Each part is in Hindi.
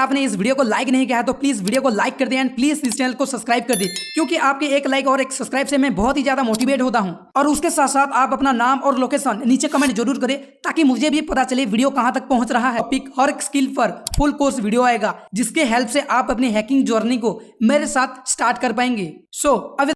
आपने इस वीडियो को लाइक नहीं किया है तो प्लीज वीडियो को लाइक कर दें एंड प्लीज इस चैनल को सब्सक्राइब कर दें, क्योंकि आपके एक लाइक और एक सब्सक्राइब से मैं बहुत ही ज्यादा मोटिवेट होता हूं। और उसके साथ साथ आप अपना नाम और लोकेशन नीचे कमेंट जरूर करें ताकि मुझे भी पता चले वीडियो कहां तक पहुंच रहा है। टॉपिक हर एक स्किल पर फुल कोर्स वीडियो आएगा जिसके हेल्प से आप अपनी हैकिंग जर्नी को मेरे साथ स्टार्ट कर पाएंगे। अब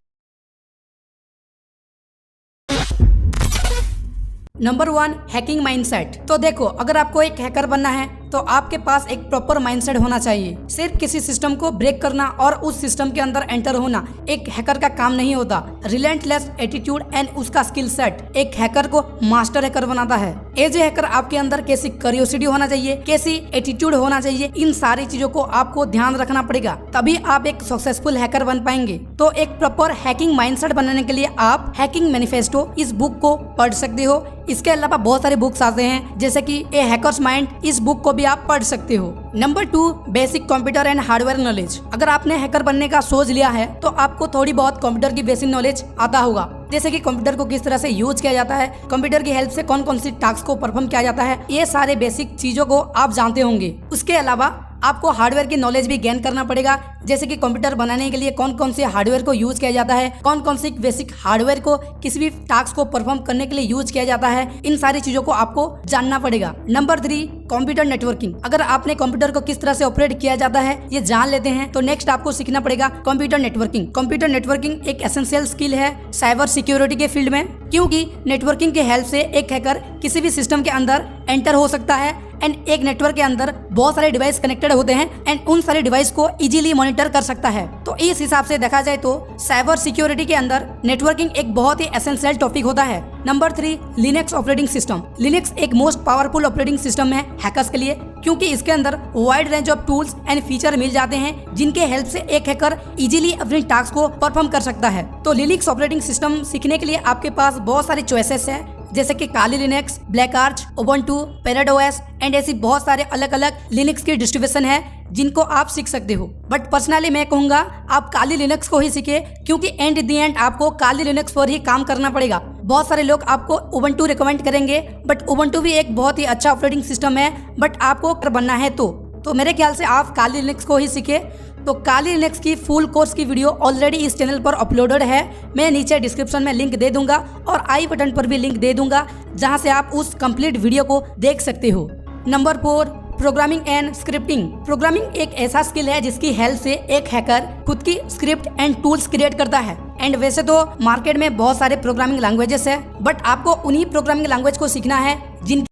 नंबर 1, हैकिंग माइंडसेट। तो देखो, अगर आपको एक हैकर बनना है तो आपके पास एक प्रॉपर माइंडसेट होना चाहिए। सिर्फ किसी सिस्टम को ब्रेक करना और उस सिस्टम के अंदर एंटर होना एक हैकर का काम नहीं होता। रिलेंटलेस एटीट्यूड एंड उसका स्किल सेट एक हैकर को मास्टर हैकर बनाता है। एज ए हैकर आपके अंदर कैसी क्यूरियोसिटी होना चाहिए, कैसी एटीट्यूड होना चाहिए, इन सारी चीजों को आपको ध्यान रखना पड़ेगा, तभी आप एक सक्सेसफुल हैकर बन पाएंगे। तो एक प्रॉपर हैकिंग माइंडसेट बनाने के लिए आप हैकिंग मैनिफेस्टो इस बुक को पढ़ सकते हो। इसके अलावा बहुत सारे बुक्स आते हैं जैसे कि ए हैकर्स माइंड, इस बुक को भी आप पढ़ सकते हो। Number 2, basic computer and hardware knowledge. अगर आपने हैकर बनने का सोच लिया है तो आपको थोड़ी बहुत कंप्यूटर की बेसिक नॉलेज आता होगा, जैसे कि कंप्यूटर को किस तरह से यूज किया जाता है, कंप्यूटर की हेल्प से कौन कौन सी टास्क को परफॉर्म किया जाता है, ये सारे बेसिक चीजों को आप जानते होंगे। उसके अलावा आपको हार्डवेयर की नॉलेज भी गेन करना पड़ेगा, जैसे कि कंप्यूटर बनाने के लिए कौन कौन से हार्डवेयर को यूज किया जाता है, कौन कौन सी बेसिक हार्डवेयर को किसी भी टास्क को परफॉर्म करने के लिए यूज किया जाता है, इन सारी चीजों को आपको जानना पड़ेगा। Number 3, computer networking. अगर आपने कंप्यूटर को किस तरह से ऑपरेट किया जाता है ये जान लेते हैं तो नेक्स्ट आपको सीखना पड़ेगा कंप्यूटर नेटवर्किंग। कंप्यूटर नेटवर्किंग एक एसेंशियल स्किल है साइबर सिक्योरिटी के फील्ड में, क्योंकि नेटवर्किंग के हेल्प से एक हैकर किसी भी सिस्टम के अंदर एंटर हो सकता है एंड एक नेटवर्क के अंदर बहुत सारे डिवाइस कनेक्टेड होते हैं एंड उन सारे डिवाइस को इजीली मॉनिटर कर सकता है। तो इस हिसाब से देखा जाए तो साइबर सिक्योरिटी के अंदर नेटवर्किंग एक बहुत ही एसेंशियल टॉपिक होता है। Number 3, Linux operating system. Linux एक मोस्ट पावरफुल ऑपरेटिंग सिस्टम है हैकर्स के लिए, क्योंकि इसके अंदर wide range of tools and feature मिल जाते हैं जिनके हेल्प से एक हैकर इजीली अपनी टास्क को परफॉर्म कर सकता है। तो लिनक्स ऑपरेटिंग सिस्टम सीखने के लिए आपके पास बहुत सारे चॉइसेस है, जैसे कि Kali Linux, BlackArch, Ubuntu, Parrot OS and ऐसी बहुत सारे अलग अलग लिनक्स की डिस्ट्रीब्यूशन है जिनको आप सीख सकते हो। बट पर्सनली मैं कहूंगा आप काली लिनक्स को ही सीखे, क्योंकि एंड द एंड आपको काली लिनक्स पर ही काम करना पड़ेगा। बहुत सारे लोग आपको उबुंटू रिकमेंड करेंगे, बट उबुंटू भी एक बहुत ही अच्छा ऑपरेटिंग सिस्टम है, बट आपको बनना है तो मेरे ख्याल से आप काली लिनक्स को ही सीखे। तो काली लिनक्स की फुल कोर्स की वीडियो ऑलरेडी इस चैनल पर अपलोडेड है, मैं नीचे डिस्क्रिप्शन में लिंक दे दूंगा और आई बटन पर भी लिंक दे दूंगा, जहां से आप उस कंप्लीट वीडियो को देख सकते हो। Number 4, programming and scripting. Programming एक ऐसा स्किल है जिसकी हेल्प से एक हैकर खुद की स्क्रिप्ट एंड टूल्स क्रिएट करता है। एंड वैसे तो मार्केट में बहुत सारे प्रोग्रामिंग लैंग्वेजेस है, बट आपको उन्हीं प्रोग्रामिंग लैंग्वेज को सीखना है जिनकी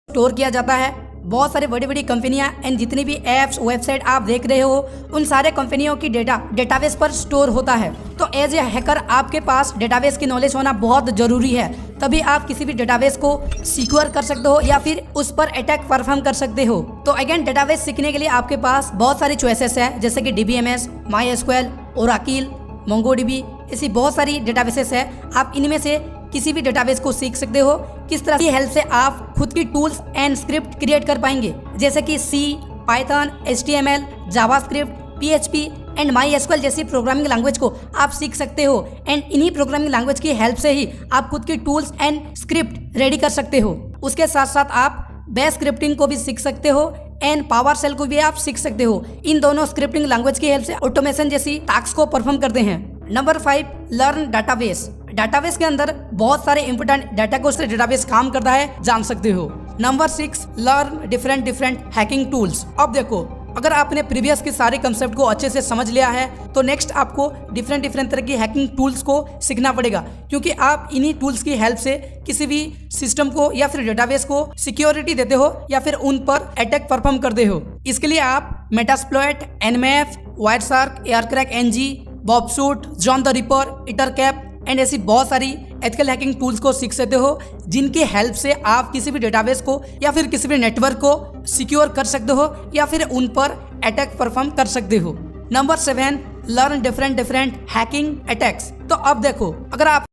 स्टोर किया जाता है। बहुत सारे बड़ी बड़ी कंपनियां एंड जितनी भी एप्स वेबसाइट आप देख रहे हो उन सारे कंपनियों की डेटा डेटाबेस पर स्टोर होता है। तो एज ए हैकर आपके पास डेटाबेस की नॉलेज होना बहुत जरूरी है, तभी आप किसी भी डेटाबेस को सिक्योर कर सकते हो या फिर उस पर अटैक परफॉर्म कर सकते हो। तो अगेन डेटाबेस सीखने के लिए आपके पास बहुत सारी चॉइसेस है, जैसे कि DBMS, MySQL, Oracle, MongoDB, ऐसी बहुत सारी डेटाबेसेस है। आप इनमें से किसी भी डेटाबेस को सीख सकते हो। किस तरह की हेल्प से आप खुद की टूल्स एंड स्क्रिप्ट क्रिएट कर पाएंगे, जैसे कि C, Python, HTML, JavaScript, PHP and MySQL जैसी प्रोग्रामिंग लैंग्वेज को आप सीख सकते हो। एंड इन्हीं प्रोग्रामिंग लैंग्वेज की हेल्प से ही आप खुद की टूल्स एंड स्क्रिप्ट रेडी कर सकते हो। उसके साथ साथ आप बैश स्क्रिप्टिंग को भी सीख सकते हो एंड पावर शेल को भी आप सीख सकते हो। इन दोनों स्क्रिप्टिंग लैंग्वेज की हेल्प से ऑटोमेशन जैसी टास्क को परफॉर्म करते हैं। Number 5, learn database. डाटाबेस के अंदर बहुत सारे इंपोर्टेंट डाटा को से डेटाबेस काम करता है, जान सकते हो। Number 6, learn different hacking tools. अब देखो, अगर आपने प्रीवियस के सारे कंसेप्ट को अच्छे से समझ लिया है तो नेक्स्ट आपको डिफरेंट तरह की हैकिंग टूल्स को सीखना पड़ेगा, क्योंकि आप इन्हीं टूल्स की हेल्प से किसी भी सिस्टम को या फिर डेटाबेस को सिक्योरिटी देते हो या फिर उन पर अटैक परफॉर्म करते हो। इसके लिए आप Metasploit, NMAF, Wireshark, Aircrack NG, Burp Suite, John the Ripper, Ettercap and ऐसी बहुत सारी एथिकल हैकिंग टूल्स को सीख सकते हो, जिनकी हेल्प से आप किसी भी डेटाबेस को या फिर किसी भी नेटवर्क को सिक्योर कर सकते हो या फिर उन पर अटैक परफॉर्म कर सकते हो। Number 7, learn different hacking attacks. तो अब देखो, अगर आप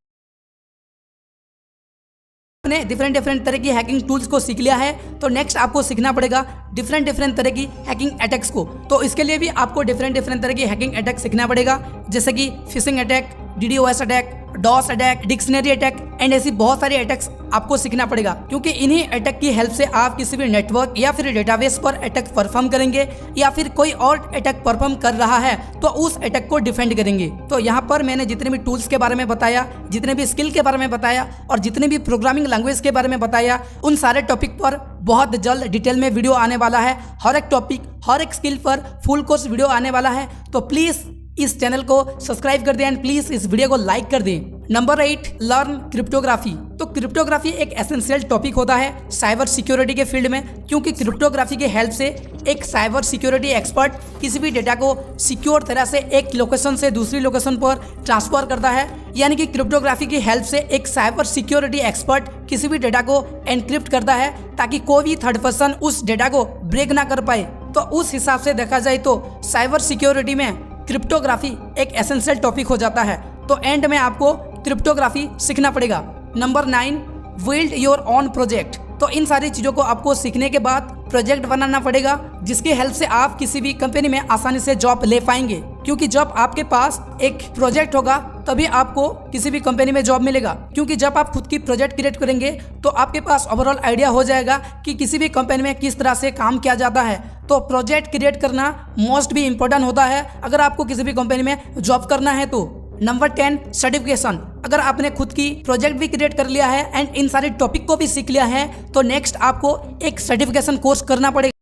आपने डिफरेंट तरह की हैकिंग टूल्स को सीख लिया है तो नेक्स्ट आपको सीखना पड़ेगा डिफरेंट तरह की हैकिंग अटैक्स को। तो इसके लिए भी आपको डिफरेंट तरह की हैकिंग अटैक सीखना पड़ेगा, जैसे कि phishing attack, DDoS attack, DoS attack, dictionary attack and ऐसी बहुत सारी अटैक्स आपको सीखना पड़ेगा, क्योंकि इन्हीं अटैक की हेल्प से आप किसी भी नेटवर्क या फिर डेटाबेस पर अटैक परफॉर्म करेंगे या फिर कोई और अटैक परफॉर्म कर रहा है तो उस अटैक को डिफेंड करेंगे। तो यहाँ पर मैंने जितने भी टूल्स के बारे में बताया, जितने भी स्किल के बारे में बताया और जितने भी प्रोग्रामिंग लैंग्वेज के बारे में बताया, उन सारे टॉपिक पर बहुत जल्द डिटेल में वीडियो आने वाला है। हर एक टॉपिक, हर एक स्किल पर फुल कोर्स वीडियो आने वाला है। तो प्लीज इस चैनल को सब्सक्राइब कर दें एंड प्लीज इस वीडियो को लाइक कर दें। Number 8, learn cryptography. तो क्रिप्टोग्राफी एक एसेंशियल टॉपिक होता है साइबर सिक्योरिटी के फील्ड में, क्योंकि क्रिप्टोग्राफी की हेल्प से एक साइबर सिक्योरिटी एक्सपर्ट किसी भी डेटा को सिक्योर तरह से एक लोकेशन से दूसरी लोकेशन पर ट्रांसफर करता है। यानी कि क्रिप्टोग्राफी की हेल्प से एक साइबर सिक्योरिटी एक्सपर्ट किसी भी डेटा को एनक्रिप्ट करता है ताकि कोई भी थर्ड पर्सन उस डेटा को ब्रेक ना कर पाए। तो उस हिसाब से देखा जाए तो साइबर सिक्योरिटी में क्रिप्टोग्राफी एक एसेंशियल टॉपिक हो जाता है। तो एंड में आपको क्रिप्टोग्राफी सीखना पड़ेगा। Number 9, build your own project. तो इन सारी चीज़ों को आपको सीखने के बाद प्रोजेक्ट बनाना पड़ेगा, जिसकी हेल्प से आप किसी भी कंपनी में आसानी से जॉब ले पाएंगे, क्योंकि जब आपके पास एक प्रोजेक्ट होगा तभी आपको किसी भी कंपनी में जॉब मिलेगा। क्योंकि जब आप खुद की प्रोजेक्ट क्रिएट करेंगे तो आपके पास ओवरऑल आइडिया हो जाएगा कि किसी भी कंपनी में किस तरह से काम किया जाता है। तो प्रोजेक्ट क्रिएट करना मोस्ट भी इम्पोर्टेंट होता है अगर आपको किसी भी कंपनी में जॉब करना है तो। Number 10, certification. अगर आपने खुद की प्रोजेक्ट भी क्रिएट कर लिया है एंड इन सारे टॉपिक को भी सीख लिया है तो नेक्स्ट आपको एक सर्टिफिकेशन कोर्स करना पड़ेगा,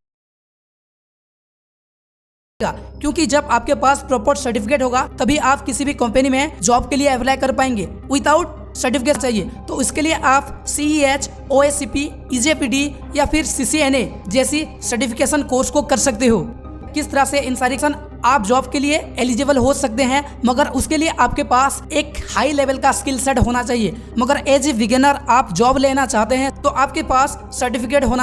क्योंकि जब आपके पास प्रॉपर सर्टिफिकेट होगा तभी आप किसी भी कंपनी में जॉब के लिए अप्लाई कर पाएंगे। विदाउट सर्टिफिकेट चाहिए तो उसके लिए आप CEH, OSCP, EJPD या फिर CCNA जैसी सर्टिफिकेशन कोर्स को कर सकते हो। किस तरह से इन सारी आप जॉब के लिए एलिजिबल हो सकते हैं, मगर उसके लिए आपके पास एक हाई लेवल का स्किल सेट होना चाहिए। मगर एज ए बिगिनर आप जॉब लेना चाहते हैं तो आपके पास सर्टिफिकेट होना